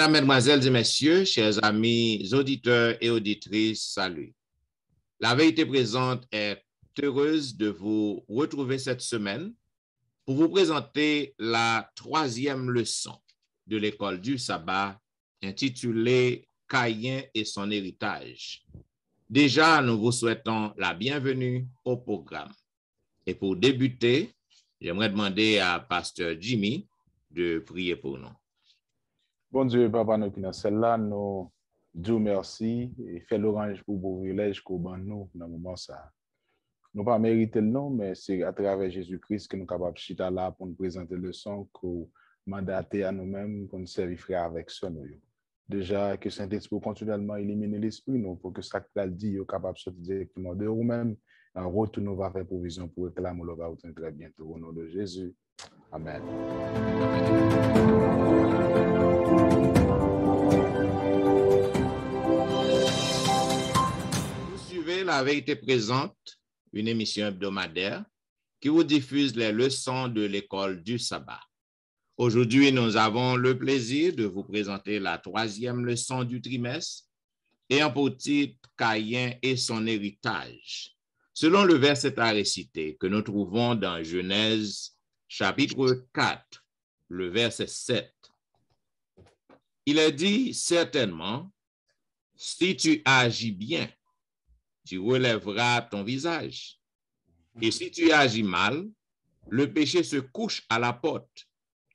Mesdames, Mesdemoiselles et Messieurs, chers amis auditeurs et auditrices, salut. La Vérité Présente est heureuse de vous retrouver cette semaine pour vous présenter la 3e leçon de l'école du sabbat intitulée « Caïn et son héritage ». Déjà, nous vous souhaitons la bienvenue au programme. Et pour débuter, j'aimerais demander à Pasteur Jimmy de prier pour nous. Bon Dieu, Papa, nous qui dans celle-là, nous Dieu merci et fait l'orange pour beau privilège qu'on ban nous dans le moment ça. Nous pas mérité le nom, mais c'est à travers Jésus-Christ que nous sommes capables de chita là pour nous présenter le son qu'on mandaté à nous-mêmes pour nous servir frère avec ce nous. Déjà que Saint-Esprit continuellement éliminer l'esprit nous pour que ça que dit est capable de sortir directement de nous-mêmes. En retour, nous va faire provision pour réclamer le va très bientôt au nom de Jésus. Amen. Vous suivez La Vérité Présente, une émission hebdomadaire qui vous diffuse les leçons de l'école du sabbat. Aujourd'hui, nous avons le plaisir de vous présenter la 3e leçon du trimestre ayant pour titre « Caïn et son héritage ». Selon le verset à réciter que nous trouvons dans Genèse chapitre 4, le verset 7. Il est dit certainement, si tu agis bien, tu relèveras ton visage. Et si tu agis mal, le péché se couche à la porte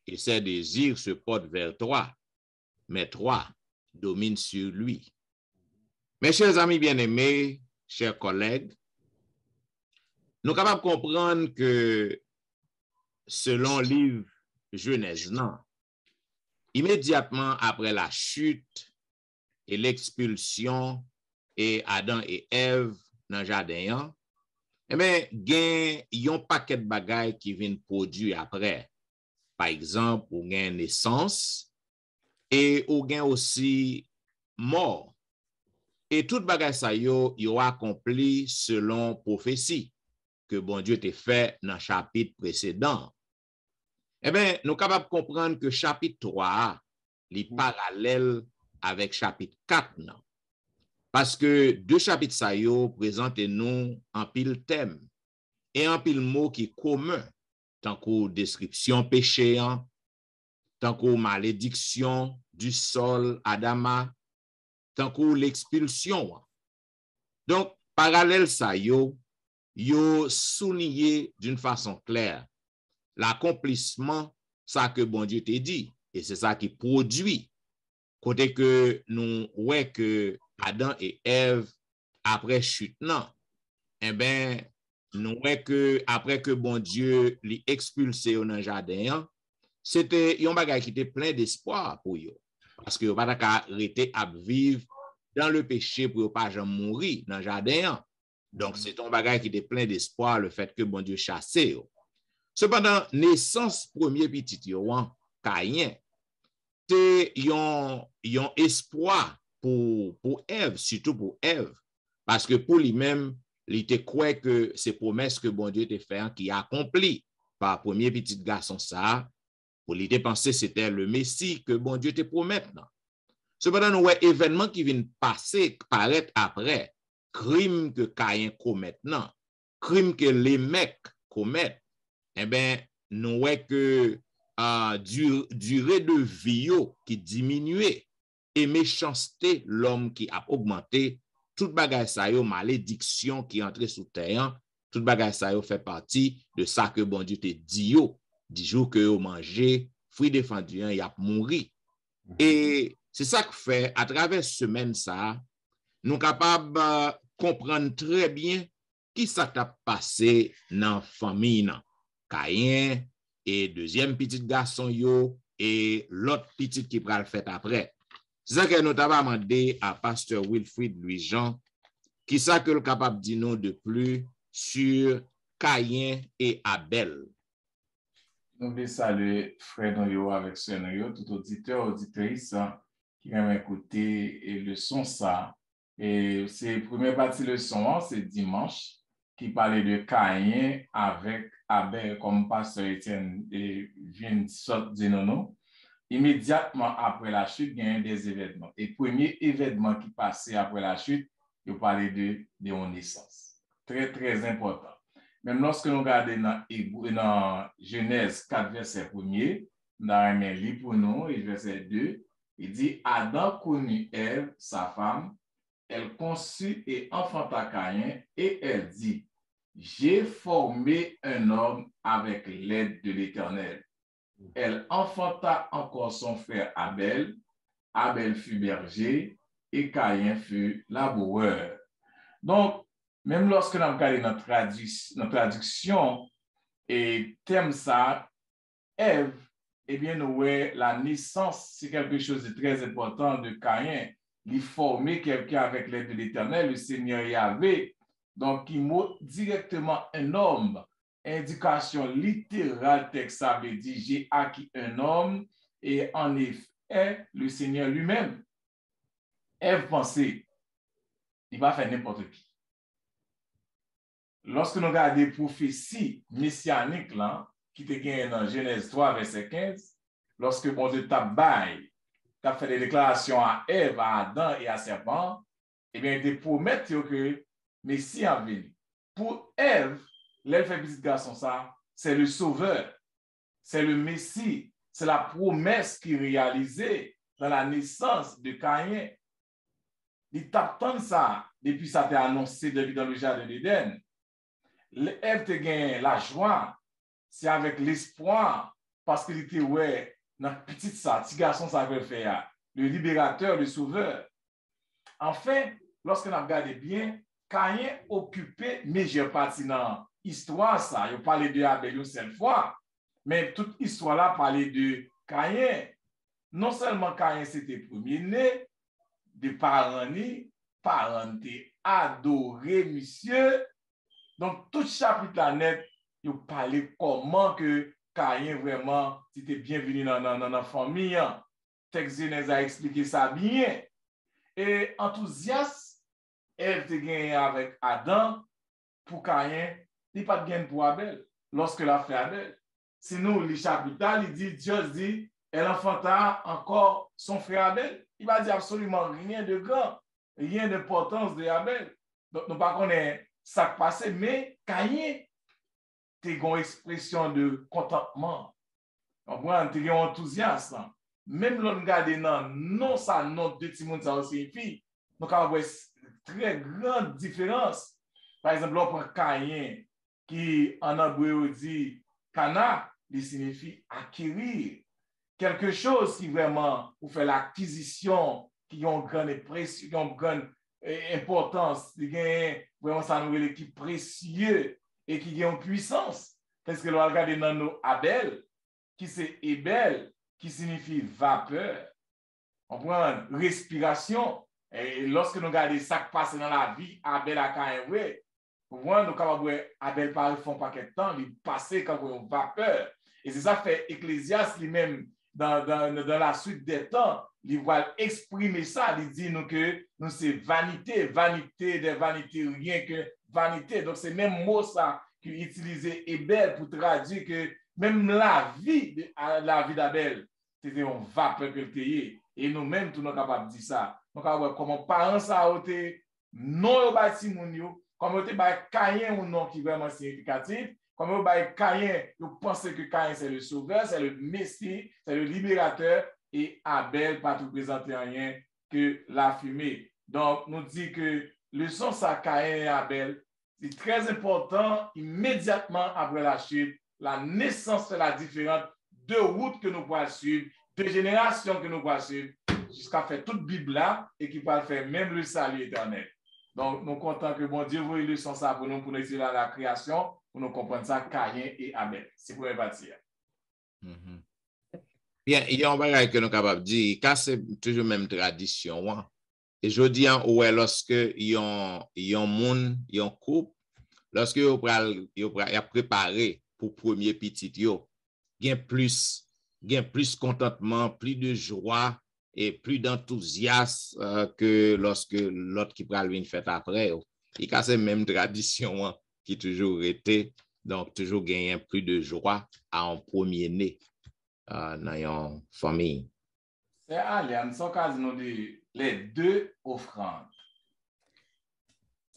et ses désirs se portent vers toi, mais toi domines sur lui. Mes chers amis bien-aimés, chers collègues, nous sommes capables de comprendre que selon le livre Genèse, immédiatement après la chute et l'expulsion et Adam et Ève dans le jardin, eh bien, il y a un paquet de bagailles qui viennent produire après. Par exemple, ou gain naissance et ou gain aussi mort. Et toute bagaille ça yo accompli selon prophétie que bon Dieu t'a fait dans le chapitre précédent. Eh bien, nous sommes capables de comprendre que chapitre 3 est parallèle avec chapitre 4. Non? Parce que deux chapitres ça yo présentent nous en pile thème et en pile mot qui est commun, tant que description péché, tant que malédiction du sol Adama, tant que l'expulsion. Donc, parallèle ça yo souligné d'une façon claire l'accomplissement ça que bon Dieu t'a dit et c'est ça qui produit côté que nous ouais que Adam et Ève après chute non eh ben nous ouais que après que bon Dieu les expulsé dans le jardin c'était un bagage qui était plein d'espoir pour eux parce que pas arrêter à vivre dans le péché pour pas jamais mourir dans le jardin. Donc c'est un bagage qui était plein d'espoir le fait que bon Dieu chassait. Cependant, naissance premier petit Caïn, c'est un espoir pour Ève, surtout pour Ève, parce que pour lui-même, il était quoi que ces promesses que bon Dieu t'a fait qui accompli par premier petit garçon ça, pour lui penser c'était le Messie que bon Dieu te promet. Cependant, nous avons événements qui viennent passer, paraître après, crime que Caïn commet, non, crime que les mecs commettent. Eh bien, nous voyons que durée de vie qui diminuait et méchanceté l'homme qui a augmenté, toute bagaille ça yo, malédiction qui entre sous terre, toute bagaille ça yo fait partie de ça que bon Dieu te dit yo, du jour que yo mangé, fruit défendu, y a mouru. Et c'est ça que fait, à travers semaine ça, nous sommes capables de comprendre très bien qui ça t'a passé dans la famille. Caïn et deuxième petit garçon yo et l'autre petit qui pral fait après. C'est ça que nous avons demandé à pasteur Wilfrid Louis-Jean qui ça que le capable de dire de plus sur Caïn et Abel. Nous voulons saluer frère Noyo avec ce Noyo, tout auditeur, auditrice qui vient écouter et le son ça. Et c'est première partie le son, c'est dimanche, qui parlait de Caïn avec Abel, comme pasteur Etienne vient de sortir de nous. immédiatement après la chute, il y a des événements. Et le premier événement qui passait après la chute, il parlait de naissance. Très, très important. Même lorsque nous regardons dans Genèse 4, verset 1er, dans un livre pour nous, et verset 2, il dit, Adam connut Ève, sa femme, elle conçut et enfanta Caïn, et elle dit, j'ai formé un homme avec l'aide de l'Éternel. Elle enfanta encore son frère Abel. Abel fut berger et Caïn fut laboureur. Donc, même lorsque nous avons notre traduction et thème ça, Ève, eh bien, nous voyons la naissance, c'est quelque chose de très important de Caïn. Il formait quelqu'un avec l'aide de l'Éternel, le Seigneur Yahvé. Donc, il montre directement un homme. Indication littérale, texte, ça veut dire j'ai acquis un homme, et en effet, le Seigneur lui-même. Ève pensait, il va faire n'importe qui. Lorsque nous regardons les prophéties messianiques, là, qui te gagnent dans Genèse 3, verset 15, lorsque bon Dieu t'a fait des déclarations à Ève, à Adam et à serpent, eh bien, il te promet que Messie a venu. Pour Ève, l'elle fait petit garçon, ça, c'est le sauveur, c'est le Messie, c'est la promesse qui est réalisée dans la naissance de Caïn. Il t'attend ça depuis ça t'est annoncé depuis dans le jardin d'Éden. Ève te gagne la joie, c'est avec l'espoir, parce qu'il était, ouais, notre petit ça, petit garçon, ça veut faire, le libérateur, le sauveur. Enfin, lorsqu'on a regardé bien, Caïn occupait majeure partie dans l'histoire, ça. Il parlait de Abel une seule fois, mais toute histoire là parlait de Caïn. Non seulement Caïn, c'était premier-né, de parenté adoré, monsieur. Donc, tout chapitre là net, il parlait comment que Caïn vraiment, c'était bienvenu dans la famille. Texte Genèse a expliqué ça bien. Et enthousiaste, Ève te gagné avec Adam pour Caïn, il n'y a pas de gain pour Abel. Lorsque l'a fait Abel, sinon, le chapitre, il dit, Dieu dit, elle enfanta encore son frère Abel. Il va dire absolument rien de grand, rien d'importance de Abel. Donc, nous ne connaissons pas ça qui passé, mais Caïn, tu as une expression de contentement. Tu as un enthousiasme. Même l'on regarde non, ça, non, de Timon, ça aussi signifie. Donc, on voit très grande différence. Par exemple, on prend Caïn, qui en hébreu dit Kana, il signifie acquérir. Quelque chose qui vraiment vous fait l'acquisition, qui a une grande importance, qui a vraiment ça nous l'équipe précieux et qui a une puissance. Parce que l'on regarde dans nos Abel, qui c'est Ebel, qui signifie vapeur. On prend respiration. Et lorsque nous regardons ça qui passe dans la vie, Abel a Caïn, nous sommes capables de Abel par font pas quel temps, il passe quand on vapeur. Et c'est ça fait Ecclésiaste lui-même dans la suite des temps, il va exprimer ça, il dit nous que nous c'est vanité, vanité des vanités, rien que vanité. Donc c'est même mot ça qu'il utilisait Ebel pour traduire que même la vie d'Abel, c'était un vapeur que le et nous-mêmes, nous sommes capables de dire ça. Donc, comment parents ça a été non au bâti mon comme on a Caïn ou non qui est vraiment significatif, comme on a Caïn, vous pensez que Caïn c'est le sauveur, c'est le Messie, c'est le libérateur, et Abel pas tout présenter rien que la fumée. Donc, nous dit que le son ça Caïn et Abel, c'est très important immédiatement après la chute. La naissance c'est la différente de routes que nous pouvons suivre, de générations que nous pouvons suivre, jusqu'à faire toute Bible là et qui va faire même le salut éternel. Donc, nous sommes contents que bon Dieu vous illustre ça pour nous étudier la création, pour nous comprendre ça, Caïn et Abel. C'est pour bâtir. Bien, il y a un bagage que nous sommes capables de dire, car c'est toujours la même tradition. Hein? Et je dis, ouais, lorsque il y a un monde, il y a un couple, lorsque il a préparé pour premier petit, il y a plus contentement, plus de joie et plus d'enthousiasme que lorsque l'autre qui prend une fête après. Il y a cette même tradition hein, qui toujours été, donc toujours gagner plus de joie à un premier-né. dans une famille. C'est Aliane, son cas nous dit les deux offrandes.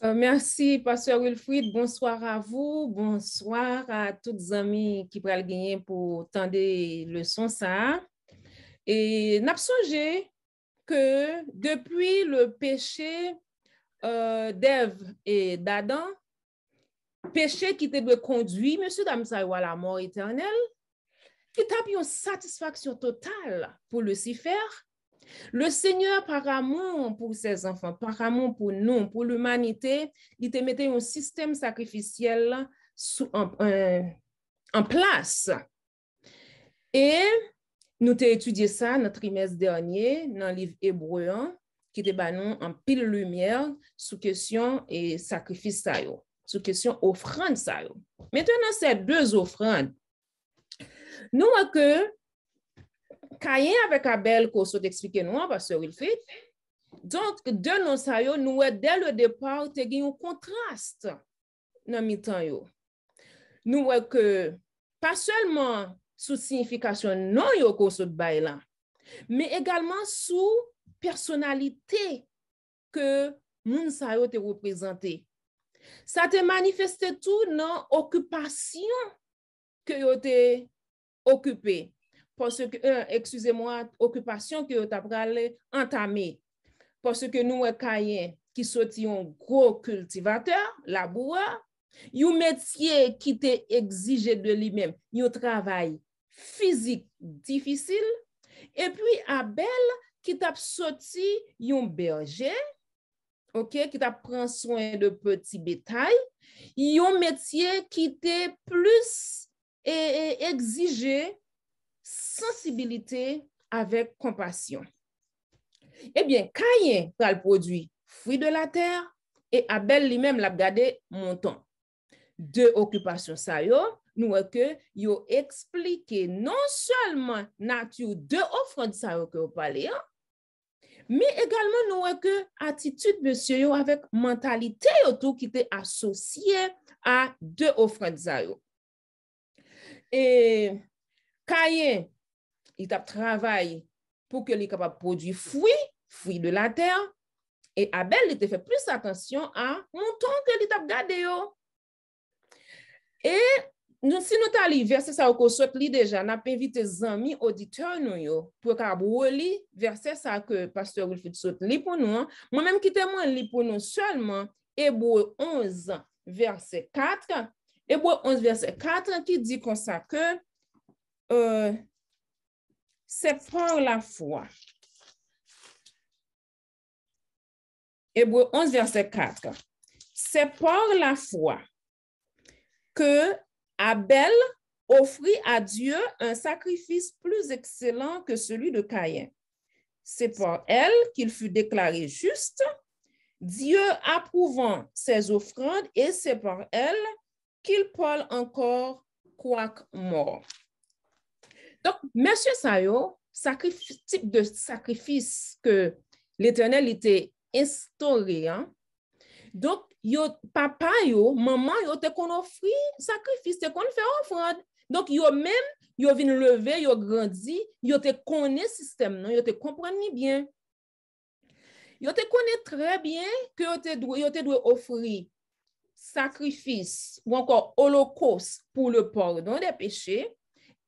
Merci, Pasteur Wilfrid. Bonsoir à vous. Bonsoir à tous les amis qui prennent le gagner pour tendre leçon ça. Et n'a songé que depuis le péché d'Ève et d'Adam, péché qui te doit conduire monsieur dame ça à la mort éternelle, qui t'a une satisfaction totale pour Lucifer. Le Seigneur, par amour pour ses enfants, par amour pour nous, pour l'humanité, il te mettait un système sacrificiel en place. Et nous avons étudié ça dans le trimestre dernier, dans le livre Hébreu, qui était en pile lumière sous question et sacrifice, sous question offrande. Maintenant, ces deux offrandes, nous avons que Caïn avec Abel, qu'on s'est expliqué nous, parce qu'il fait. Donc, de nos saillots, nous, dès le départ, tu as un contraste dans le temps. Nous voyons que, pas seulement sous signification non yo qu'on se bail là, mais également sous personnalité que moun saillots te représenté. Ça te manifesté tout dans occupation que yo te occupé. Parce que, excusez-moi, occupation que tu as entamée. Parce que nous, Caïn, qui sorti un gros cultivateur, laboureur, un métier qui t'est exigé de lui-même, un travail physique difficile, et puis Abel, qui t'a sorti un berger, ok, qui t'a pris soin de petits bétail, un métier qui t'est plus exigé sensibilité avec compassion. Eh bien, Caïn a le produit fruit de la terre et Abel lui-même l'a gardé montant. Deux occupations ça yo, nous que yo expliqué non seulement nature de offrande ça yo que vous parlez, mais également nous que attitude monsieur yo avec mentalité autour qui était associée à deux offrandes ça yo. Et Caïn, il a travaillé pour que les capable produire fruits de la terre. Et Abel, il a fait plus attention à montant que il a gardé. Et si nous allons verser ça au soit déjà, n'a pas invité les amis auditeurs nous pour relire verset ça que pasteur Wilfrid saute li pour nous. Moi-même qui témoigne li pour nous seulement Hébreu 11 verset 4. Hébreu 11 verset 4 qui dit comme ça que c'est par la foi. Hébreu 11, verset 4. C'est par la foi que Abel offrit à Dieu un sacrifice plus excellent que celui de Caïn. C'est par elle qu'il fut déclaré juste, Dieu approuvant ses offrandes, et c'est par elle qu'il parle encore quoique mort. Donc, monsieur Sayo, type de sacrifice que l'Éternel était instauré, hein? Donc, papa, maman, te qu'on offrit sacrifice, te qu'on fait offrande. Donc, même, yo vin lever, yo grandi, yo te connaît système, non? Yo te comprend bien. Yo te connaît très bien que yo te doit offrir sacrifice ou encore holocauste pour le pardon des péchés.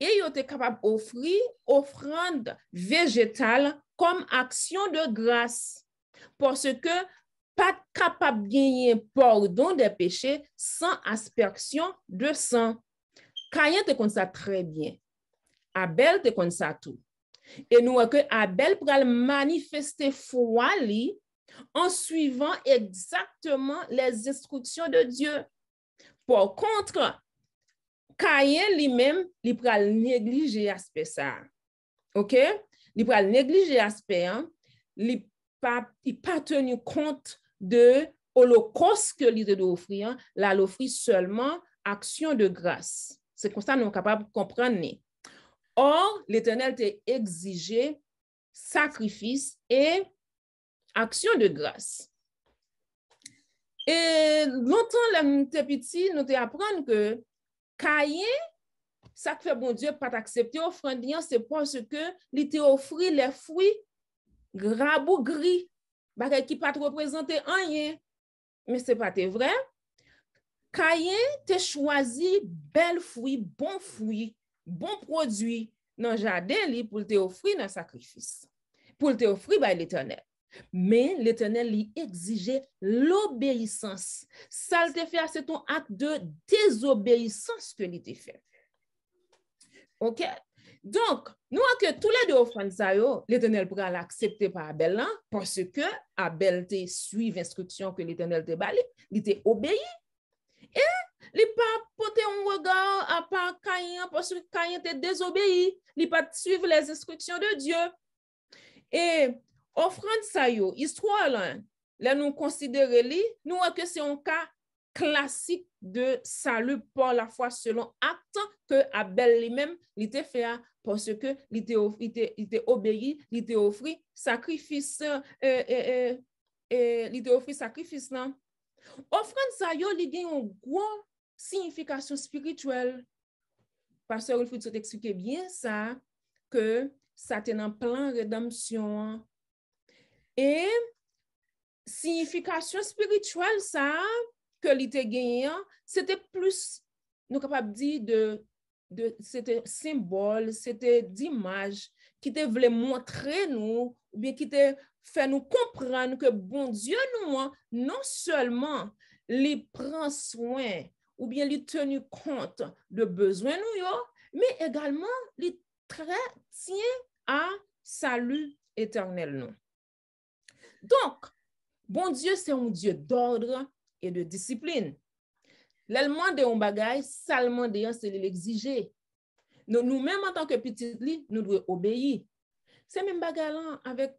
Et ils étaient capables d'offrir offrande végétale comme action de grâce. Parce que pas capable de gagner pardon des péchés sans aspersion de sang. Caïn te connaît ça très bien. Abel te connaît ça tout. Et nous que Abel pourra manifester foi li en suivant exactement les instructions de Dieu. Par contre, Caïn lui-même, il pourra négliger aspect ça. OK? Il pourra négliger aspect, hein? Il pas tenu compte de l'holocauste que il doit offrir, là l'offrir seulement action de grâce. C'est comme ça nous sommes capables de comprendre. Or, l'Éternel t'a exigé sacrifice et action de grâce. Et longtemps, les petits, nous t'apprennent que Caïn, ça que fait bon Dieu pas accepter offrande, c'est parce que il t'a offert les fruits gras ou gris, bagay qui pas représenter rien. Mais c'est pas vrai. Caïn te choisi bel fruit, bon produit dans le jardin pour te offrir dans sacrifice. Pour te offrir by l'Éternel. Mais l'Éternel lui exigeait l'obéissance. Ça le te fait, c'est ton acte de désobéissance que il te fait. OK? Donc, nous que tous les deux offrandes ça yo, l'Éternel pourra l'accepter par Abel là, parce que Abel te suit l'instruction que l'Éternel te bali, il te obéi. Et il pas porter un regard à part Caïn parce que Caïn te désobéi, il pas suivre les instructions de Dieu. Et offrande ça yo, histoire là nous considérer li, nous que c'est un cas classique de salut par la foi selon acte que Abel lui-même il était fait parce que il était obéi, il était offert sacrifice il était offert sacrifice là. Offrande ça yo li gen une grosse signification spirituelle. Pasteur il faut t'expliquer bien ça que ça t'est en plan rédemption et signification spirituelle ça que l'ité gagnant, c'était plus, nous capables de dire, c'était symbole, c'était d'image qui te voulait montrer nous, ou bien qui te fait nous comprendre que bon Dieu nous, non seulement les prend soin, ou bien les tenu compte de besoins nous, mais également les tient à salut éternel nous. Donc, bon Dieu, c'est un Dieu d'ordre et de discipline. L'allemand de un bagage, seulement de c'est l'exiger. Nous-mêmes, en tant que petit li, nous devons obéir. C'est même bagage avec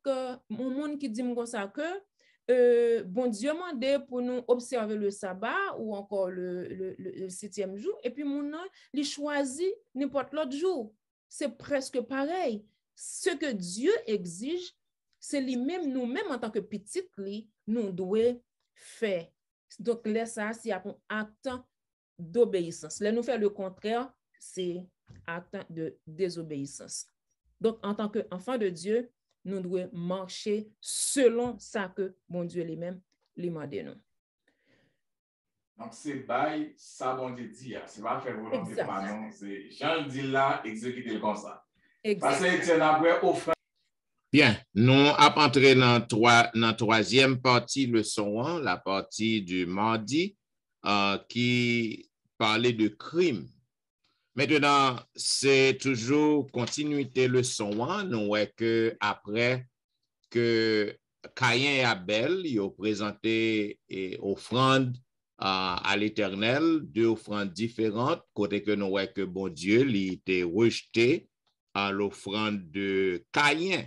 mon monde qui dit comme ça que bon Dieu m'a demandé pour nous observer le sabbat ou encore le 7e jour, et puis mon nom, il choisit n'importe l'autre jour. C'est presque pareil. Ce que Dieu exige, c'est lui-même, nous-mêmes, en tant que petit li, nous devons faire. Donc, là, ça, c'est un acte d'obéissance. Là, nous faire le contraire, c'est acte de désobéissance. Donc, en tant qu'enfant de Dieu, nous devons marcher selon ça que bon Dieu lui-même lui demande nous. Donc, c'est bail, ça, bon Dieu dit, c'est pas faire volonté par non, c'est Jean dit là, exécuter comme ça. Parce que c'est après offrande. Bien, nous avons entré dans la troisième partie leçon 1, la partie du mardi, qui parlait de crime. Maintenant, c'est toujours continuité leçon 1. Nous voyons que après que Caïn et Abel ils ont présenté offrande à l'Éternel, deux offrandes différentes, côté que nous voyons que bon Dieu il était rejeté à l'offrande de Caïn.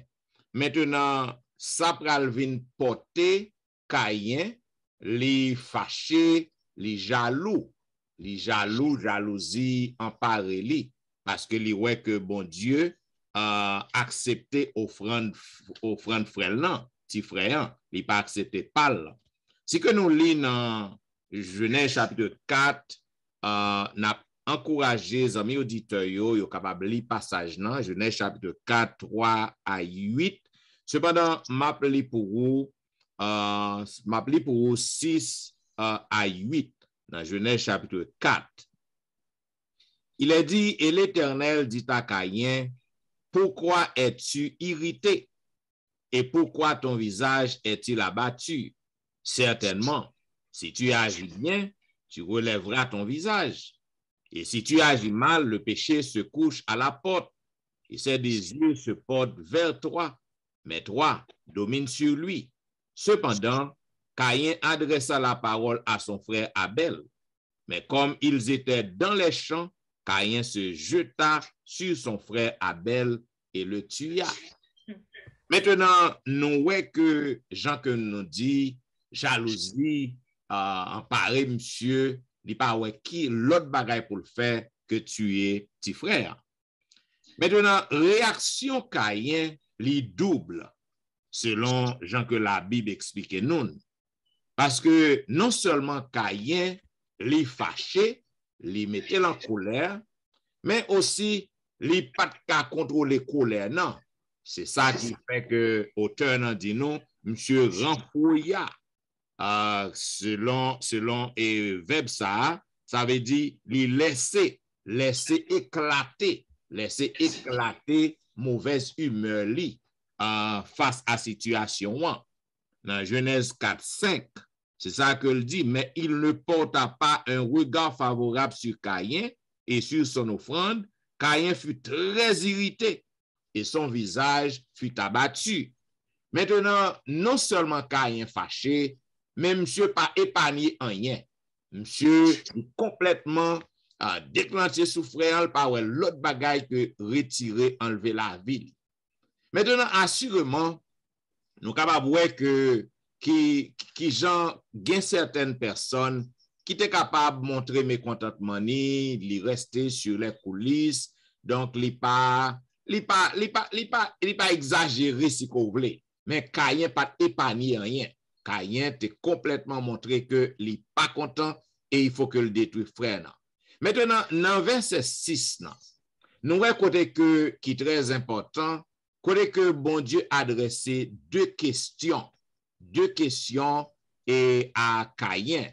Maintenant, ça pral vin porter Caïn, li fâché, li jaloux, jalousie emparé li, parce que li ouais que bon Dieu a accepté offrande frère nan, petit frère, li pas accepté pal. Si que nous lit dans Genèse chapitre 4, n'a encouragé les amis auditeurs yo capable lire passage nan Genèse chapitre 4 3 à 8. Cependant m'appeli pour vous 6 à 8 dans Genèse chapitre 4. Il est dit, et l'Éternel dit à Caïn, pourquoi es-tu irrité et pourquoi ton visage est-il abattu? Certainement, si tu agis bien, tu relèveras ton visage. Et si tu agis mal, le péché se couche à la porte et ses désirs se portent vers toi. Mais toi, domine sur lui. Cependant, Caïn adressa la parole à son frère Abel. Mais comme ils étaient dans les champs, Caïn se jeta sur son frère Abel et le tua. Maintenant, nous voyons que Jean que nous dit, jalousie, emparé, monsieur, il pas qui l'autre bagaille pour le faire que tuer petit frère. Maintenant, réaction Caïn li double selon Jean que la Bible explique nous. Parce que non seulement Caïn li fâché, li mettait en colère, mais aussi, li pas qu'à contrôler colère, non. C'est ça qui fait que auteur nan dit non, monsieur renfouilla, selon et verbe ça veut dire li laisser éclater mauvaise humeur li face à situation. Dans Genèse 4:5, c'est ça que le dit, mais il ne porta pas un regard favorable sur Caïn et sur son offrande. Caïn fut très irrité et son visage fut abattu. Maintenant, non seulement Caïn fâché, mais monsieur pas épargné en rien. Monsieur complètement déclenché souffrant par l'autre bagaille que retirer, enlever la vie. Maintenant, assurément, nous sommes capables de voir que qui gens gain certaines personnes qui étaient capables de montrer mécontentement ni li rester sur les coulisses, donc li pas exagéré si qu'on voulait, mais Caïn pas épargné rien. Caïn t'est complètement montré que li pas content et il faut que le détruise frère. Maintenant dans verset 6 nous voyons côté que qui est très important, côté que bon Dieu adressé deux questions et à Caïn.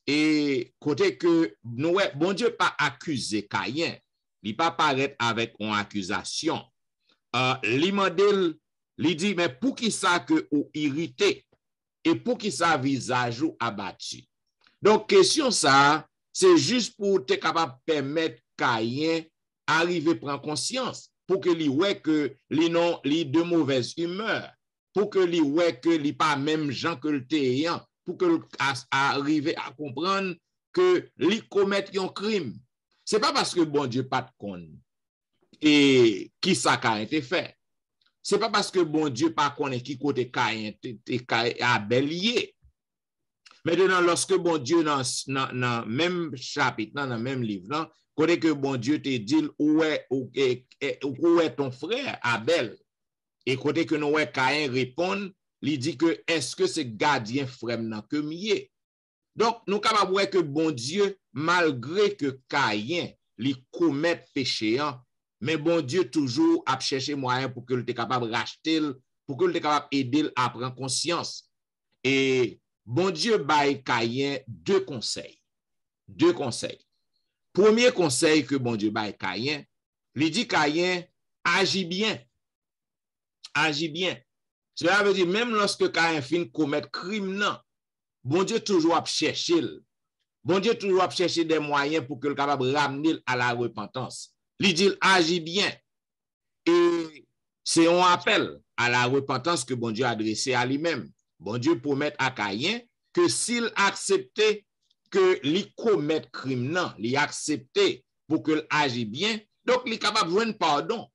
Et côté que nous, bon Dieu pas accusé Caïn, il pas paraître avec une accusation. Il dit, mais pour qui ça que ou irrité et pour qui ça visage ou abattu. Donc, question ça, c'est juste pour te capable permettre Caïn arriver prendre conscience, pour que lui ouais que les non les de mauvaise humeur, pour que lui ouais que lui pas même gens que le téyan, pour que arriver à comprendre que lui commettre un crime. C'est pas parce que bon Dieu pas de con et qui ça a été fait. C'est pas parce que bon Dieu pas connaît qui côté Caïn a bélier. Maintenant lorsque bon Dieu dans même chapitre dans le même livre côté que bon Dieu te dit où est ton frère Abel et côté que nous Caïn répond, il dit que est-ce que c'est gardien frère que mieux. Donc nous capable voir que bon Dieu malgré que Caïn lui commet péché, mais bon Dieu toujours a cherché moyen pour que il soit capable de racheter, pour que il soit capable d'aider à prendre conscience. Et bon Dieu baille Caïn deux conseils. Premier conseil que bon Dieu baille Caïn, il dit Caïn agis bien. Cela veut dire même lorsque Caïn fin commettre crime non, bon Dieu toujours a cherché. Bon Dieu toujours a cherché des moyens pour que le capable ramener à la repentance. Il dit agis bien. Et c'est un appel à la repentance que bon Dieu a adressé à lui-même. Bon Dieu promet à Caïn que s'il acceptait que lui commettre crime non, il acceptait pour que agit bien, donc il est capable de joindre pardon.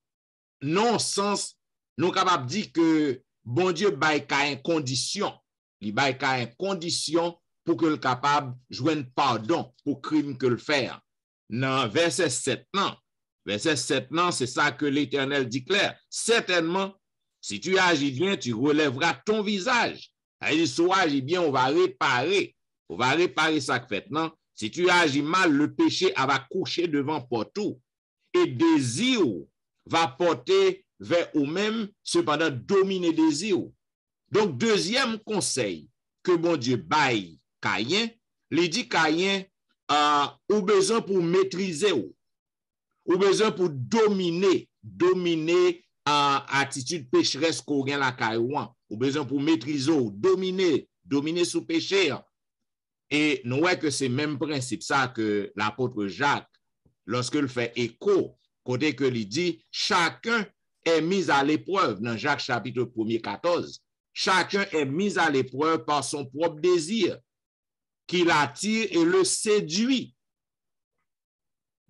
Non sens nous capable dire que bon Dieu baille Caïn condition. Il baille Caïn condition pour que le capable joindre pardon pour crime que le faire. Dans verset 7 c'est ça que l'Éternel déclare. Certainement, si tu agis bien, tu relèveras ton visage. Si tu agis bien, on va réparer ça que fait. Non? Si tu agis mal, le péché va coucher devant partout. Et désir va porter vers eux-mêmes, cependant dominer désir. Donc, deuxième conseil que bon Dieu baille Caïn, il dit Caïn ou besoin pour maîtriser ou besoin pour dominer attitude pécheresse qu'on gagne la Caïn, ou besoin pour maîtriser ou dominer sous péché. Et nous voyons que c'est même principe ça que l'apôtre Jacques, lorsqu'il fait écho, côté que il dit, chacun est mis à l'épreuve, dans Jacques chapitre 1er 14, chacun est mis à l'épreuve par son propre désir, qui l'attire et le séduit.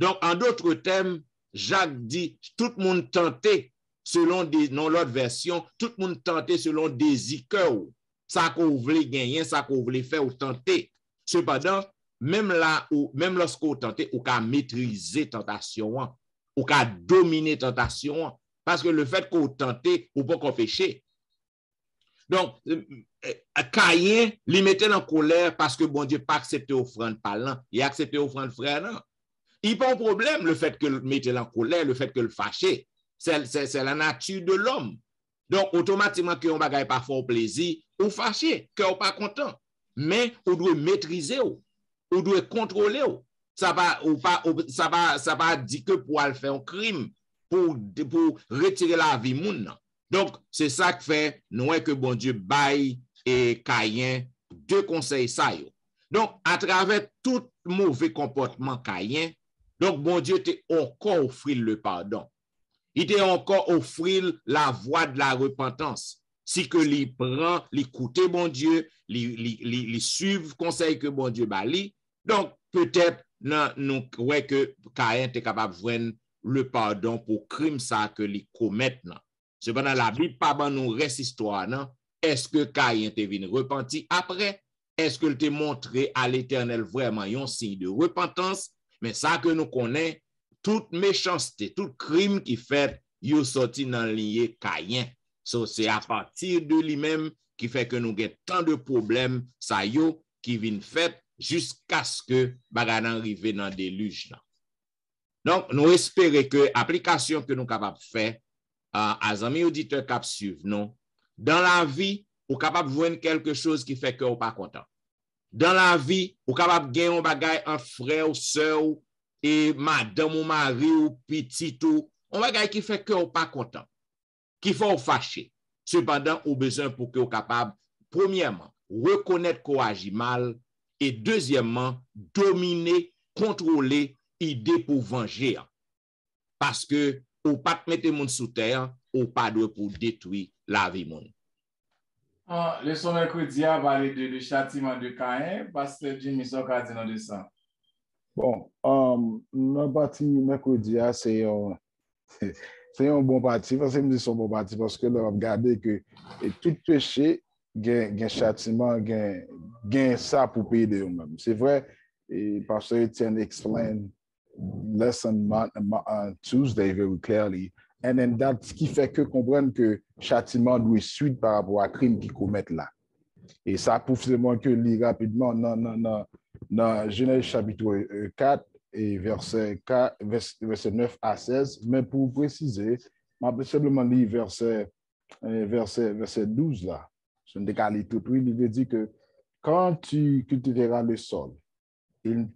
Donc, en d'autres termes, Jacques dit, tout le monde tenté, selon dans l'autre version, tout le monde tenté selon désir cœur. Ça qu'on voulait gagner, ça qu'on voulait faire ou tenter. Cependant, même là, même lorsqu'on tenté, on peut maîtriser tentation, on peut dominer tentation, parce que le fait qu'on tenté, on peut qu'on péché. Donc, Caïn, il mettait en colère parce que bon Dieu pas accepté offrande parlant, il a accepté offrande frère, non. Il n'y a pas un problème, le fait que le mette en colère, le fait que le fâché. C'est la nature de l'homme. Donc, automatiquement, que on bagaille pas fort plaisir, ou fâché, que on pas content. Mais on doit maîtriser, on doit contrôler. Ça va dire que pour aller faire un crime, pour retirer la vie moun. Donc, c'est ça que fait, nous, que bon Dieu baille et Caïn, deux conseils ça. Donc, à travers tout mauvais comportement Caïn, donc bon Dieu t'a encore offert le pardon. Il t'a encore offert la voie de la repentance. Si que lui prend, l'écoute bon Dieu, lui suivre conseil que bon Dieu bali. Donc, peut-être, nous croyons que Caïn est capable de voir le pardon pour crime ça que lui commettent. Cependant, la Bible pas ban nous reste histoire, non? Est-ce que Caïn est venu repenti après? Est-ce qu'il t'a montré à l'Éternel vraiment un signe de repentance? Mais ça que nous connaissons, toute méchanceté, tout crime qui fait, il est sorti dans le lié Caïn. So, c'est à partir de lui-même qui fait que nous avons tant de problèmes, ça yo, qui viennent fait jusqu'à ce que bagan arrive dans le déluge. Donc, nous espérons que l'application que nous sommes capables de faire, à amis auditeurs qui suivent, non, dans la vie, vous êtes capable de voir quelque chose qui fait que vous n'êtes pas content. Dans la vie, vous êtes capable de gagner un bagage, un frère ou soeur, et madame ou mari ou petit ou, un bagage qui fait que vous n'êtes pas content, qui fait vous fâcher. Cependant, vous avez besoin pour que vous soyez capable, premièrement, reconnaître qu'on agit mal, et deuxièmement, dominer, contrôler l'idée pour venger. Parce que ou pas mettre les gens sous terre, ou pas pour détruire la vie monde. Le son mercredi a parlé de le châtiment de Caïn, Pasteur Jimmy Soka dit non de ça. Bon, notre parti mercredi, c'est un bon parti, parce que c'est un bon parti, parce que nous avons regardé que tout péché, gain châtiment, gain ça pour payer de eux-mêmes. C'est vrai, et Pasteur Etienne explain lesson on Tuesday very clearly. And then that, ce qui fait que comprendre que châtiment doit suite par rapport à crime qu'ils commettent là. Et ça prouve seulement que lit rapidement dans Genèse chapitre 4 et verset 9 à 16. Mais pour préciser, je vais simplement lire verset 12 là. Je ne décale tout. Il veut dire que quand tu cultiveras le sol, il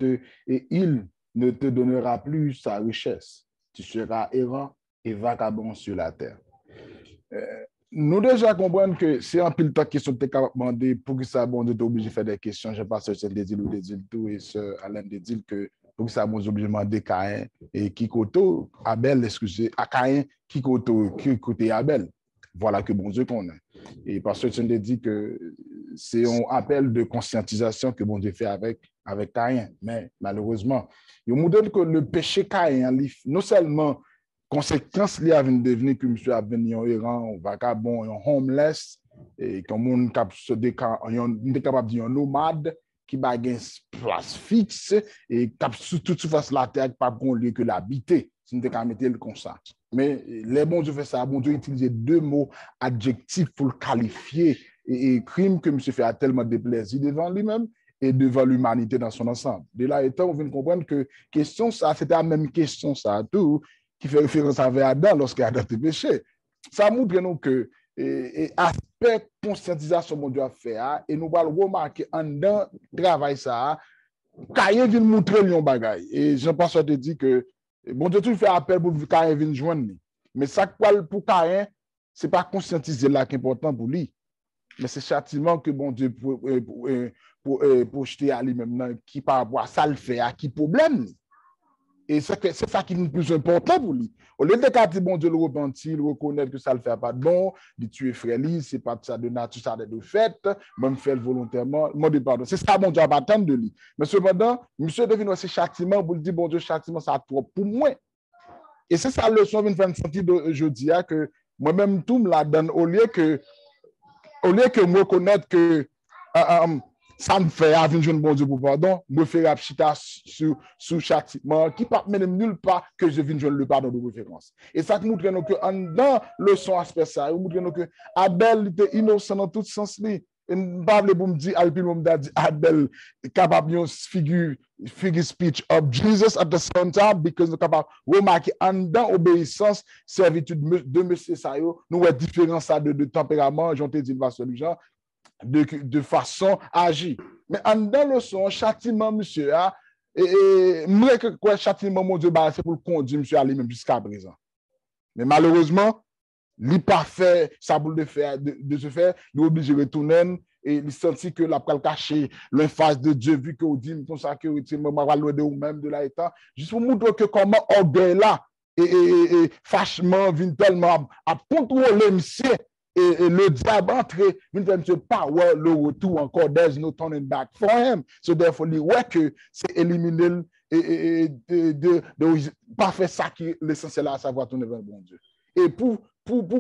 ne te donnera plus sa richesse. Tu seras errant et vagabond sur la terre. Nous déjà comprenons que c'est un pile de questions que tu as demandé pour que ça bon Dieu obligé de faire des questions. Je pense que c'est des îles ou des îles tout et ce Alain des îles que pour que ça bon obligé de demander Caïn et Kikoto Abel excusez à Caïn Kikoto Abel. Voilà que bon Dieu connaît. Et parce que tu nous dit que c'est un appel de conscientisation que bon Dieu fait avec Caïn. Mais malheureusement, il montre que le péché Caïn, non seulement conséquence liée à devenir que monsieur a venu un errant, un vagabond, un homeless, et comme on est capable de dire un nomade qui a une place fixe et qui a tout face la terre, pas bon lieu que l'habiter. Si nous avons mettre le comme ça. Mais les bons Dieu fait ça, bon Dieu utilise deux mots adjectifs pour le qualifier et crime que monsieur fait a tellement de plaisir devant lui-même et devant l'humanité dans son ensemble. De là étant, on vient comprendre que question ça, c'était la même question ça tout qui fait référence à Adam lorsqu'il a été péché. Ça montre nous que aspect conscientisation mon Dieu a fait et nous allons remarquer en dans travail ça Caïn vient montrer lui un bagage et Jean-Pascal te dit que bon Dieu tout fait appel pour Caïn vienne joindre mais ça pour Caïn c'est pas conscientiser là qui est important pour lui mais c'est châtiment que bon Dieu pour jeter à lui-même qui par rapport à ça le fait à qui problème. Et c'est ça qui est le plus important pour lui. Au lieu de dire bon Dieu le repentir, le reconnaître que ça ne le fait pas de bon, de tuer frère, c'est pas ça de nature, ça de fait, même faire volontairement, demande pardon. C'est ça bon Dieu va attendre de lui. Mais cependant, monsieur devine ce châtiment pour lui dire bon Dieu, châtiment ça trop pour moi. Et c'est ça le leçon vient faire sentir aujourd'hui que moi-même tout me la donne au lieu que me reconnaître que ça me fait avec un bon Dieu pour pardon, me faire apchita sous châtiment qui ne mène nulle part que je vienne le pardon de référence. Et ça nous montre que dans le son aspect ça, nous montre que Abel était innocent dans tout sens. M'parle pour me dire, Alpine m'a dit, Abel capable de figure speech of Jesus at the same time, because nous capable remarquer en dedans obéissance, servitude de monsieur Sayo, nous avons différence de tempérament, j'en te dit, de façon à agir. Mais en dedans le son, châtiment, monsieur, moi, que quoi, châtiment, mon Dieu, c'est pour le conduire, monsieur, à lui-même jusqu'à présent. Mais malheureusement, il n'a pas fait ça pour de se faire, il est obligé de retourner et il sentit que la pral caché l'emphase de Dieu, vu que vous dites comme ça que vous loin de vous-même de l'état, juste pour montrer que comment orgueil là et fâchement vient tellement à contrôler monsieur et le diable entre vient faire monsieur power le retour encore, there's no turning back for him. So therefore, il ouais que c'est éliminer et de pas faire ça qui est l'essentiel à savoir tourner vers le bon Dieu. Et pour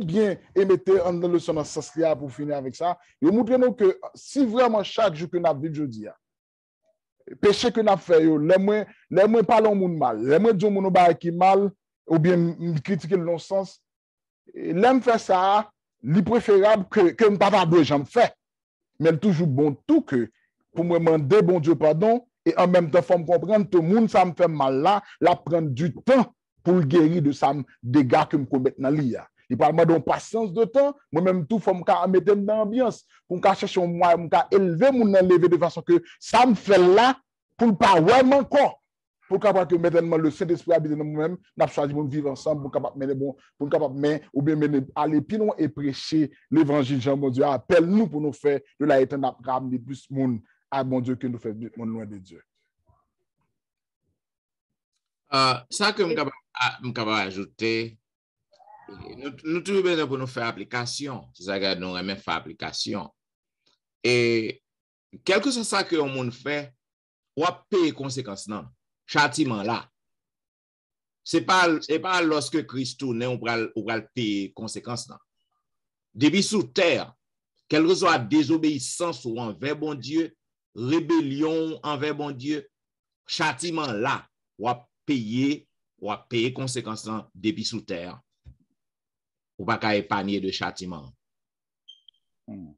bien émettre en leçon dans ce sens-là, pour finir avec ça, et montrer nous que si vraiment chaque jour que nous vivons aujourd'hui, péché que nous fait, les moins parlons au monde mal, les moins disons au monde qui mal, ou bien critiquer le non-sens, l'aime faire ça, il préférable que je ne pas de j'en fais. Mais il toujours bon tout que pour me demander bon Dieu pardon, et en même temps, il faut me comprendre tout le monde, ça me fait mal là, la prendre du temps pour le guérir de ça dégâts que me commettre dans l'IA. Il parle de patience de temps, moi-même tout, il faut me mettre dans l'ambiance, pour me chercher moi, me élever, me lever de façon que ça me fait là, pour ne pas vraiment encore, pour capable que maintenant le Saint-Esprit habite dans moi-même, n'a choisi de vivre ensemble, pour capable mener bon, pour capable ou bien mener aller plus loin et prêcher l'évangile, Jean mon Dieu, appelle-nous pour nous faire de la éternelle ramener plus monde à mon Dieu que nous fait loin de Dieu. Ça que je peux ajouter, nous toujours besoin pour nous faire application. C'est ça que nous aimons faire application. Et quel que soit ça que le monde fait, on va payer conséquences non. Châtiment là. C'est pas lorsque Christ tourne, on va payer conséquences non. Depuis sous terre, quelle que soit désobéissance ou envers bon Dieu, rébellion envers bon Dieu, châtiment là, on va payer conséquences depuis sous terre. Ou pas qu'à épargner de châtiment. Moi,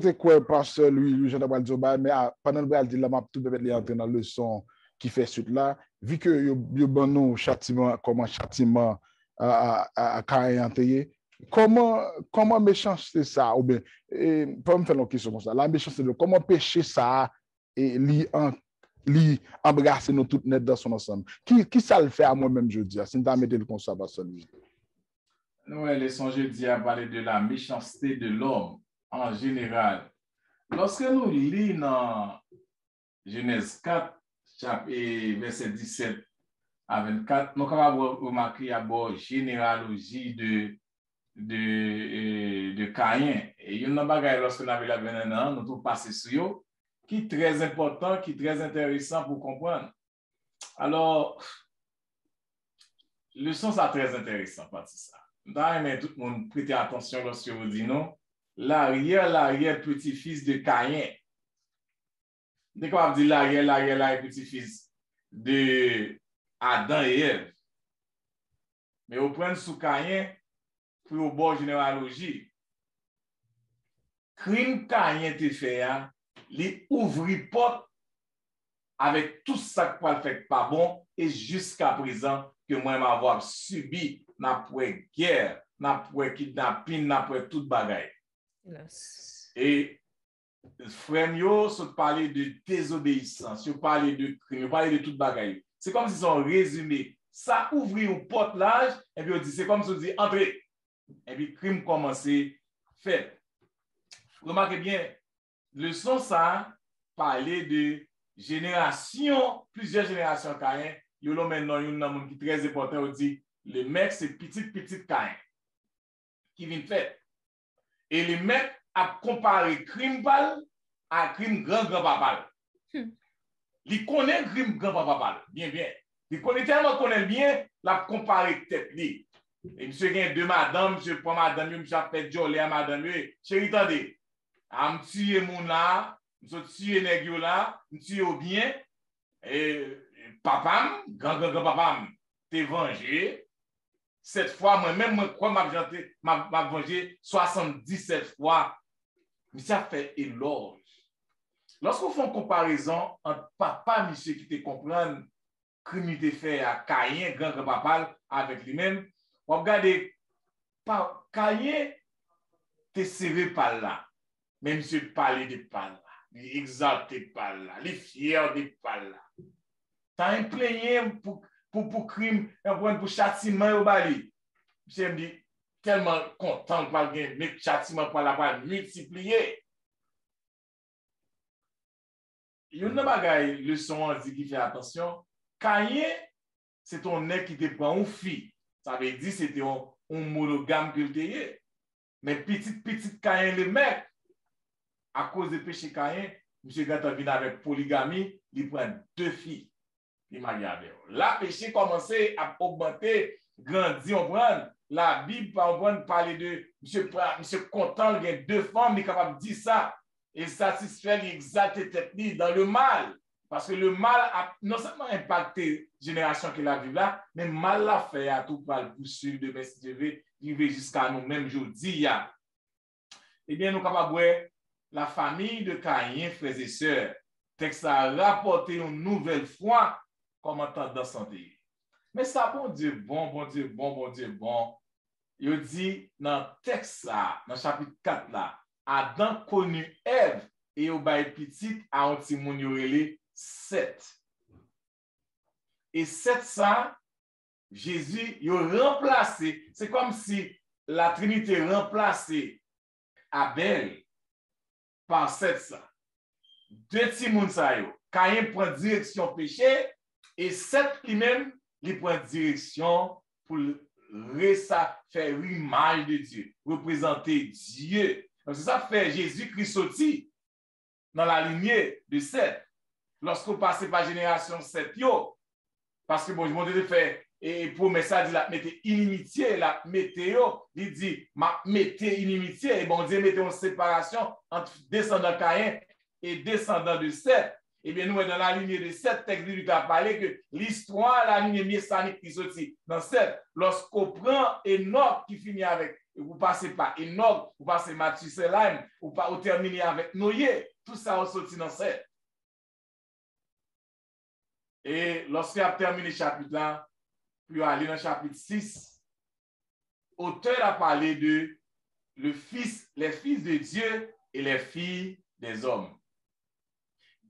je crois pasteur Louis Jean Dabal Dioba, mais pendant le bal, il a tout de suite entré dans le leçon qui fait suite là. Vu que yo bon nous châtiment, comment châtiment à caractériser, comment méchanceté ça ou bien pas me faire une question comme ça. La méchanceté, comment péché ça et li embrasser nous toutes net dans son ensemble. Qui ça le fait à moi-même jeudi? Si nous mettez le constat pasteur Louis. Nous, laissons jeudi à parler de la méchanceté de l'homme en général. Lorsque nous lisons dans Genèse 4, verset 17 à 24, nous avons remarqué à bord généalogie de Caïn. Et il y a une bagaille lorsque nous avons la 21 ans, nous avons passé sur eux, qui est très important, qui est très intéressant pour comprendre. Alors, le sens est très intéressant, pas ça. Mais tout le monde prêtez attention lorsque vous dites non. L'arrière petit-fils de Caïn. Dès qu'on dit l'arrière petit-fils de Adam et Ève. Mais on prend sous Caïn pour au bord généalogie. Crime Caïn te fait, il ouvre porte avec tout ça qui peut faire pas bon et jusqu'à présent que moi m'avoir subi n'a pas guerre, n'a pas kidnapping, n'a pas toute bagaille. Yes. Et frère yo se parler de désobéissance, yo parler de crime, yo parler de toute bagaille. C'est comme si on résumé, ça ouvre une porte large et puis on dit c'est comme si on dit entrez. Et puis crime commencer fait. Remarquez bien, le son ça parler de génération, plusieurs générations Caïn, yo lo maintenant une monde qui très important on dit le mec c'est petit Caïn qui vient faire. Et le mec a comparé crime pal à crime grand papa. Il connaît crime grand papa bien. Il connaît tellement bien, l'a comparé tête li. Et monsieur gagne deux madame, monsieur prend madame, monsieur a fait jolé à madame, chérie attendez. Am tuer mon là, monsieur tuer nèg yo là, monsieur au bien et papa, grand papa t'es vengé. Cette fois, moi-même, moi, m'a vengé 77 fois monsieur a fait éloge. Lorsqu'on fait une comparaison entre papa, monsieur qui te comprend, crime il te fait à Caïn, grand-papa, avec lui-même, on regarde, Caïn te serré par là. Mais monsieur parlait de par là. Il exalté par là. Il est fier de par là. T'as un plaigné pour crime, pour châtiment au bali. Monsieur me dit, tellement content par le mais châtiment pour la multiplier. Il y a une bagaille, leçon dit qui fait attention. Caïn, c'est ton nez qui te prend une fille. Ça veut dire c'était un monogame que tu es. Mais petit Caïn, le mec, à cause du péché Caïn, M. Gata vient avec polygamie, il prend 2 filles. Il m'a dit, la péché commençait à augmenter, grandir, on prend. La Bible parle de M. content, il y a 2 femmes, il est capable de dire ça. Et satisfaire l'exalte technique dans le mal. Parce que le mal a non seulement impacté la génération qui la vive là, mais mal l'a fait à tout par le poursuivre de Messie de V, vivre jusqu'à nous-mêmes aujourd'hui. Eh bien, nous sommes capables de voir la famille de Caïn, frères et sœurs. Texte a rapporté une nouvelle fois comme en temps de santé. Mais ça, bon Dieu, bon. Il dit dans le texte, dans le chapitre 4 là, Adam connu Ève et au bail petit à un petit moun yorele 7. Et 7 ça, Jésus il remplacé. C'est comme si la Trinité remplaçait Abel par 7 ça. 2 petits moun sa yo. Caïn prend direction péché et 7 lui-même, il prend direction pour faire l'image de Dieu, représenter Dieu. C'est ça que fait Jésus-Christ sorti dans la lignée de 7. Lorsqu'on passe par génération 7, parce que bon, je m'en fait, et pour ça, il a mis inimitié, la météo, il dit, ma mettez inimitié, et bon Dieu mettez une séparation entre descendant Caïn et descendant de 7. Eh bien, nous, dans la lignée de 7, texte lui a parlé que l'histoire, la lignée messianique qui sortit dans 7, lorsqu'on prend Enoch qui finit avec, vous passez par Enoch, vous passez Mathusalem, vous terminez avec Noé, tout ça a sorti dans 7. Et lorsqu'il a terminé le chapitre 1, puis aller dans le chapitre 6, l'auteur a parlé de les fils de Dieu et les filles des hommes.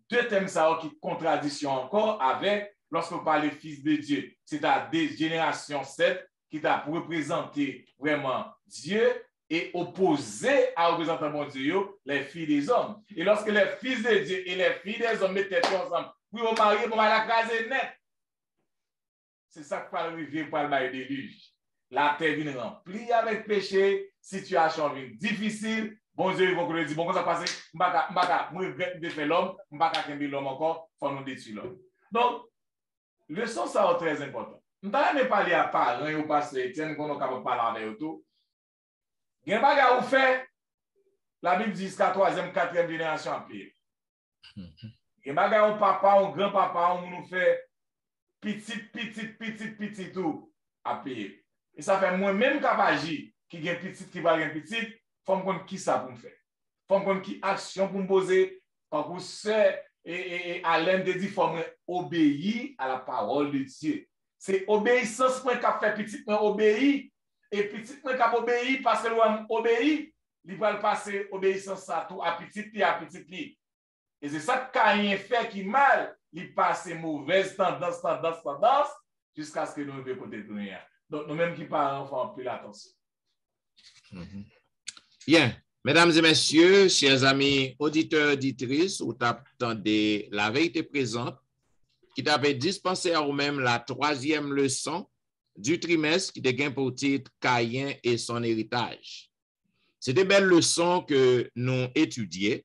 2 thèmes ça qui contradiction encore avec lorsqu'on parle des fils de Dieu. C'est à des générations 7 qui t'a représenté vraiment Dieu et opposé à représenter mon Dieu, les filles des hommes. Et lorsque les fils de Dieu et les filles des hommes mettaient ensemble, puis au marié, pour la case net. C'est ça que parle arriver pour le bail déluge. La terre vient remplie avec péché, situation vient difficile. Bon Dieu, ils vont dire, bon, comment ça passe? M'baka, moi, je fais l'homme, m'baka kembi l'homme encore, faut nous détruire l'homme. Donc, leçon ça est très important. Nous n'avons pas parlé à parents ou pasteur Etienne, qu'on a parlé avec eux tout. Il y a un bagage où fait, la Bible dit jusqu'à 3e, 4e génération à payer. Il y a un bagage où papa, ou grand-papa, où nous fait petit tout à payer. Et ça fait moi-même Kabaji, qui a petit, qui va un petit, faut me connaître qui ça pour me faire. Faut me connaître qui action pour me poser. Pour ça, et Alain de dit, faut obéir à la parole de Dieu. C'est obéissance pour qu'a fait petit, mais obéir. Et petit, mais qu'a obéir parce que l'homme obéit, il va passer obéissance à tout, à petit et à petit. Et c'est ça que Caïn fait qui mal, il passe mauvaise tendance, jusqu'à ce que nous ne puissions pas tenir. Donc, nous-mêmes qui parlons, il faut plus l'attention. Bien, mesdames et messieurs, chers amis auditeurs, auditrices, ou t'attendez la vérité présente, qui t'avait dispensé à vous-même la 3e leçon du trimestre qui dégaine pour titre Caïn et son héritage. C'est des belles leçons que nous étudions,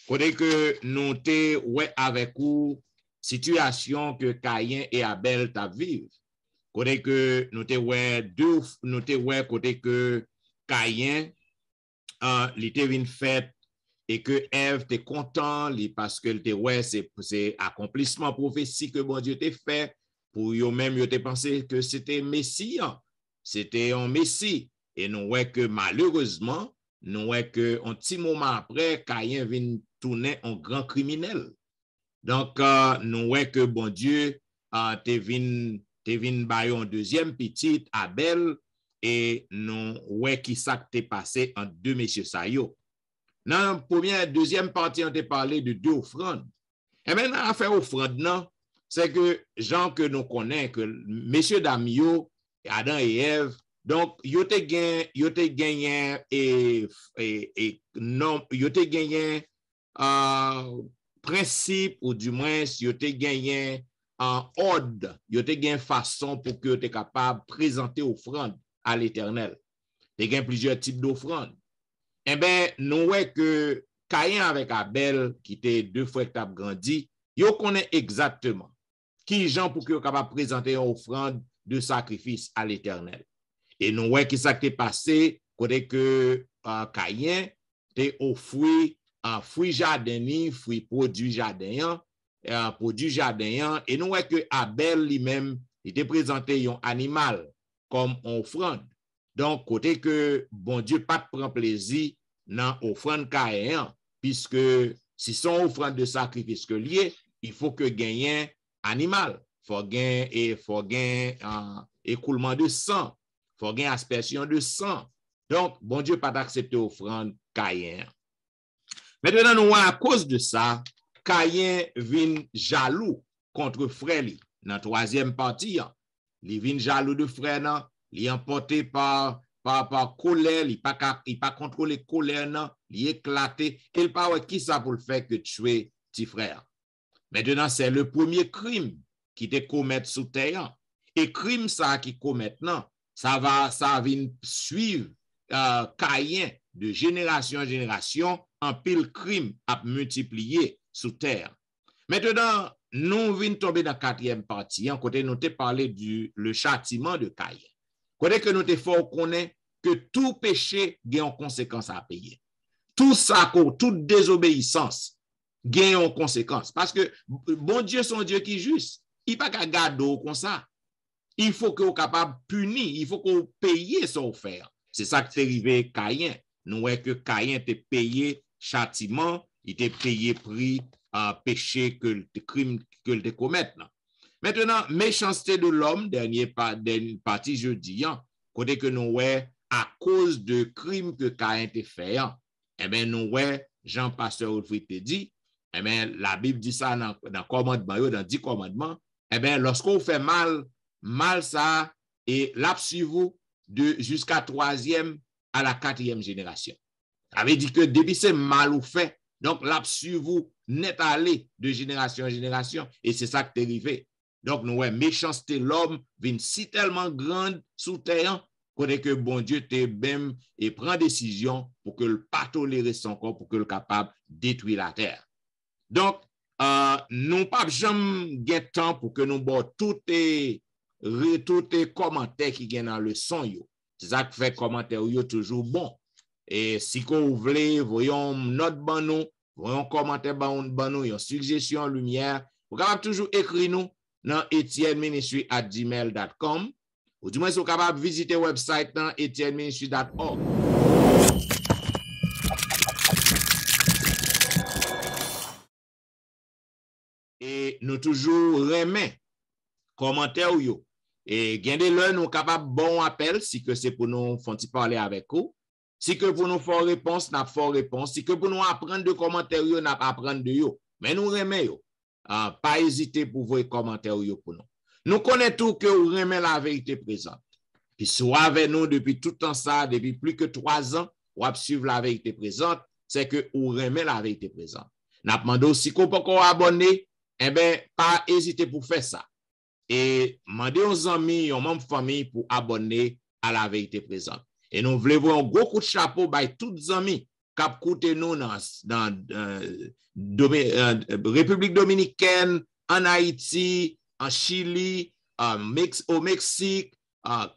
côté que nous t'es avec vous situation que Caïn et Abel t'a vivre. Côté que nous t'es côté que Caïn il était une fête et que Ève était content parce que c'est accomplissement prophétique que bon Dieu t'a fait pour eux-mêmes ils ont pensé que c'était Messie, c'était un Messie et nous voyons que malheureusement nous voyons que un petit moment après, Caïn vient tourner un grand criminel. Donc, nous voyons que bon Dieu te vient bailler un deuxième petit, Abel, et nous voyons qui ça t'est passé entre deux messieurs ça yo. Dans la première, deuxième partie, on t'a parlé de deux offrandes. Et maintenant, l'affaire offrande, non, c'est que gens que nous connaissons, que messieurs Damio, Adam et Ève, donc, yo te gagné principe, ou du moins, yo te gagné ordre, yo te gagné façon pour que tu es capable de présenter offrande à l'Éternel. Tu gagné plusieurs types d'offrandes. Eh bien, nous voyons que Caïn avec Abel, qui étaient deux frères qui ont grandi, yo connaît exactement qui gens pour que yo capable de présenter une offrande de sacrifice à l'Éternel. Et nous voyons que ça t'est passé, côté que Caïn t'est offert un fruit jardin, fruit produit jardin, et nous voyons que Abel lui-même était présenté un animal comme offrande. Donc, côté que bon Dieu pas prend plaisir dans offrande Caïn, puisque si son offrande de sacrifice que lié, il faut que gagne animal, faut gagne écoulement de sang. Il faut gagner aspersion de sang. Donc, bon Dieu pas accepté offrande Caïn. Maintenant, nous à cause de ça, Caïn vient jaloux contre frère li. Dans la troisième partie, il vient jaloux de frère, il est emporté par colère, il pas contrôler colère, il est éclaté, et il pas qui ça pour le faire que tuer petit frère. Maintenant, c'est le premier crime qui te commet sous terre. Et crime ça qui commet non, ça va suivre Caïn de génération en génération, en pile crime à multiplier sous terre. Maintenant, nous venons tomber dans la quatrième partie, en côté nous t'ai parlé le châtiment de Caïn. Côté que nous t'ai fort connaît que tout péché a une conséquence à payer. Tout ça, toute désobéissance a une conséquence. Parce que bon Dieu, son Dieu qui est juste, il n'y a pas qu'à garder comme ça. Il faut que vous soyez capable de punir, il faut que vous payiez son offert. C'est ça qui est arrivé à Caïn. Nous voyons que Caïn était payé châtiment, il était payé prix péché que le crime que le commet. Maintenant, méchanceté de l'homme, dernière partie jeudi, côté que nous voyons à cause de crime que Caïn a fait, eh bien nous voyons Jean-Pasteur Wilfrid te dit, eh bien la Bible dit ça dans commandement, dans 10 commandements, eh bien lorsqu'on fait mal ça, et l'absuivez jusqu'à 3e à la 4e génération. Ça veut dire que depuis c'est mal ou fait, donc l'absuivez net allé de génération en génération, et c'est ça qui est arrivé. Donc nous voyons méchanceté l'homme vient si tellement grande sous terre, côté que bon Dieu te même et prend décision pour que le pas tolérer son corps, pour que le capable détruire la terre. Donc, nous pas jamais gain temps pour que nous bon tout les commentaires qui viennent dans le son. C'est ça qui fait commentaire toujours bon. Et si vous voulez, voyons notre banou, voyons commentaire banou, une suggestion, lumière, vous pouvez toujours écrire nous dans etienneministry@gmail.com ou du moins vous capable de visiter le website dans etienneministry.org. Et nous toujours remet commentaire yo. Et gardez le nous capable bon appel si que c'est pour nous faire parler avec vous. Si que pour nous faire réponse, n'a faire réponse. Si que pour nous apprendre de commentaires yo, n'a apprendre de yo. Mais nous remet yo. Pas hésiter pour vos commentaires yo pour nous. Nous connaissons tout que vous remet la vérité présente. Puis soit avec nous depuis tout le temps ça, depuis plus que 3 ans, ou suivre la vérité présente, c'est que vous remet la vérité présente. N'a demandé aussi qu'on peut abonner, eh bien, pas hésiter pour faire ça. Et demandez aux amis, aux membres de famille pour abonner à la vérité présente. Et nous voulons voir un gros coup de chapeau by tous les amis qui écoutent nous dans République dominicaine, en Haïti, en Chili, au Mexique,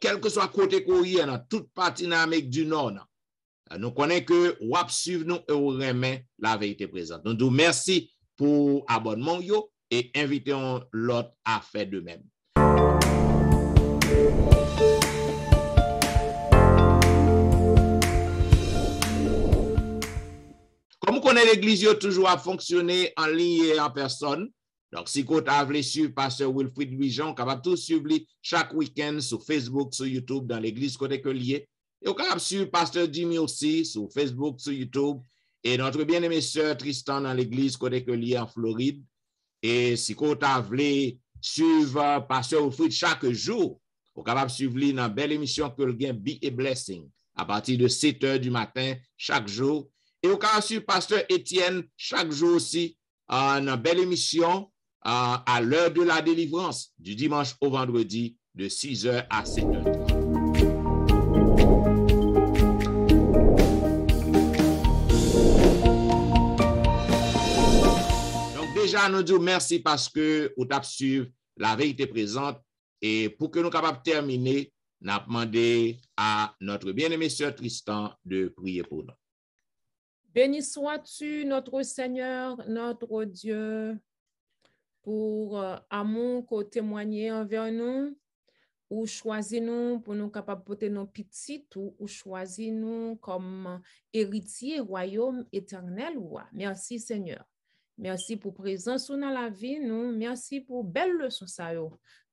quel que soit côté courrier, dans toute partie de l'Amérique du Nord. Nous connaissons que vous suivez nous et vous remet la vérité présente. Donc, nous merci pour l'abonnement et invitons l'autre à faire de même. l'église a toujours à fonctionner en ligne et en personne. Donc, si vous avez suivre Pasteur Wilfrid Louis-Jean, capable de suivre chaque week-end sur Facebook, sur YouTube, dans l'église côté que lié. Et vous capable de suivre Pasteur Jimmy aussi sur Facebook, sur YouTube. Et notre bien-aimé sœur Tristan dans l'église côté que lié en Floride. Et si vous avez suivre Pasteur Wilfrid chaque jour, vous capable de suivre dans une belle émission que le gain Be a Blessing à partir de 7 h du matin chaque jour. Et vous capable de suivre Pasteur Étienne chaque jour aussi dans une belle émission à l'heure de la délivrance du dimanche au vendredi de 6 h à 7 h. Donc déjà, nous disons merci parce que vous avez suivi la vérité présente et pour que nous soyons capables de terminer, nous avons demandé à notre bien-aimé sœur Tristan de prier pour nous. Béni sois-tu, notre Seigneur, notre Dieu, pour amour qu'on témoigne envers nous, ou choisi nous pour nous capables de porter nos petits, ou choisi nous comme héritiers royaume éternel. Merci Seigneur. Merci pour présence dans la vie, nous. Merci pour belle leçon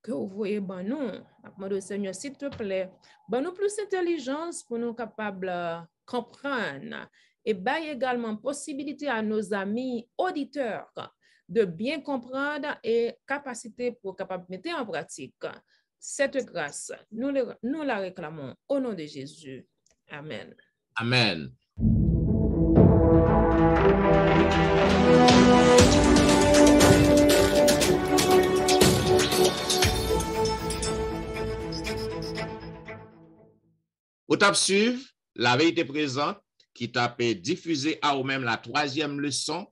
que vous voyez ben nous. Demande au Seigneur, s'il te plaît, ben nous plus intelligence pour nous capables de comprendre et ben également possibilité à nos amis auditeurs de bien comprendre et capacité pour capable mettre en pratique cette grâce. Nous la réclamons au nom de Jésus. Amen. Amen. Vous avez suivi la vérité présente qui t'a diffusé à vous-même la 3e leçon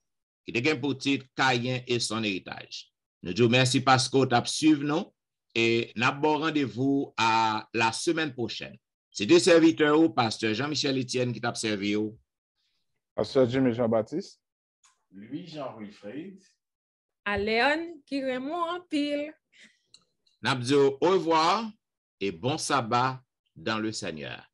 qui est pour titre Caïn et son héritage. Nous disons merci parce que vous avez suivi nous et nous avons rendez-vous à la semaine prochaine. C'est deux serviteurs, Pasteur Jean-Michel Etienne qui t'a servi. Pasteur Jimmy Jean-Baptiste. Louis-Jean Wilfrid. À Léon qui Raymond en pile. Nous disons au revoir et bon sabbat dans le Seigneur.